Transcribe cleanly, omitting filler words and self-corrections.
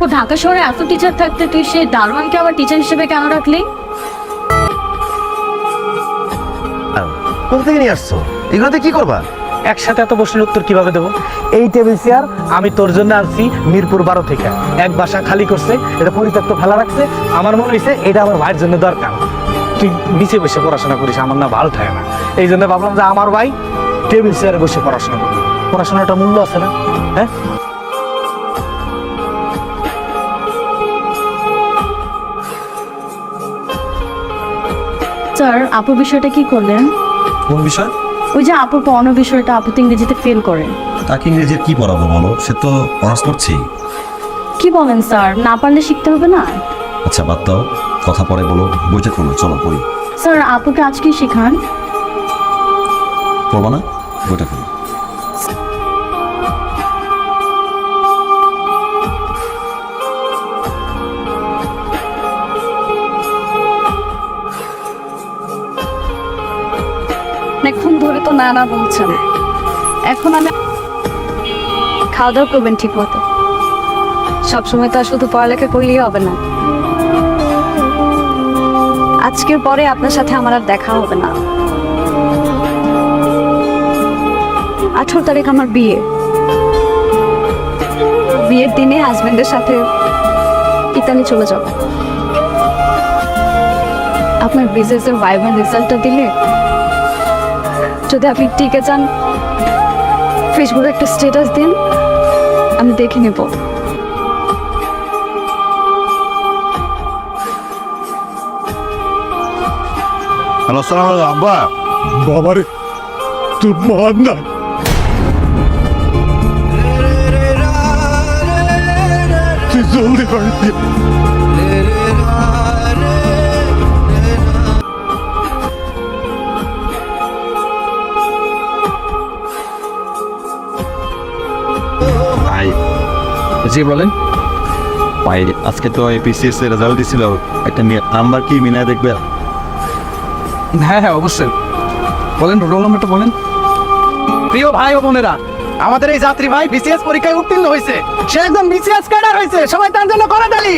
ও ঢাকা শহরে এত টিচার থাকতে তুই সেই দারোয়ানকে আবার টিচার হিসেবে কেন রাখলি? কোথা থেকে নিয়ে আসছো? এগুলোতে কি করবা? একসাথে এত প্রশ্নের উত্তর কিভাবে দেবো? এই টেবিল চেয়ার আমি তোর জন্য আনছি মিরপুর 12 থেকে। এক বাসা খালি করছে, এটা পরিত্যক্ত ফেলা রাখছে। আমার মনে হয়েছে এটা আমার ভাইয়ের জন্য দরকার। তুই নিচে বসে পড়াশোনা করিস, আমার না ভালো থাকে না। এই জন্য ভাবলাম যে আমার ভাই টেবিল চেয়ারে বসে পড়াশোনা করবে। পড়াশোনাটা মূল্য আছে না? হ্যাঁ, স্যার আপুর বিষয়টা কি করলেন? কোন বিষয়? ওই যে আপুর পড়ানোর বিষয়টা, আপু তো ইংরেজিতে ফেল করে। তাকে ইংরেজির কি পড়াবো বলো? সে তো অনার্স করছি। কি বলেন স্যার, না পারলে শিখতে হবে না? আচ্ছা বাদ দাও, কথা পরে বলো, বইটা খোলো, চলো পড়ি। স্যার আপুকে আজকেই শেখান। পড়বো না, বইটা খোলো। অনেকক্ষণ ধরে তো না বলছেন। এখন আমি খাওয়া দাওয়া করবেন ঠিক মতো। সবসময় তো আর শুধু পড়ালেখা করলেই হবে না। আজকের পরে আপনার সাথে আমার আর দেখা হবে না। 18 তারিখ আমার বিয়ে। বিয়ের দিনে হাজবেন্ডের সাথে ইতালি চলে যাব। আপনার বিজনেসের ভাইবার রেজাল্টটা দিলে যদি আপনি টিকে যান, ফেসবুকে একটা স্ট্যাটাস দিন, আমি দেখে নেব। হ্যালো, সালাম আব্বা। বাবারে, তোর মান না। তুই জলদি বাড়ি। ভাই, জি বলেন। ভাই আজকে তো এপিসিএস এর রেজাল্ট দিছিল, একটা নাম্বার কি মিলায় দেখবে? হ্যাঁ হ্যাঁ অবশ্যই বলেন, রোল নাম্বারটা বলেন। প্রিয় ভাই ও বোনেরা, আমাদের এই যাত্রী ভাই বিসিএস পরীক্ষায় উত্তীর্ণ হয়েছে। সে একদম বিসিএস ক্যাডার হয়েছে। সবাই তার জন্য করে তালি।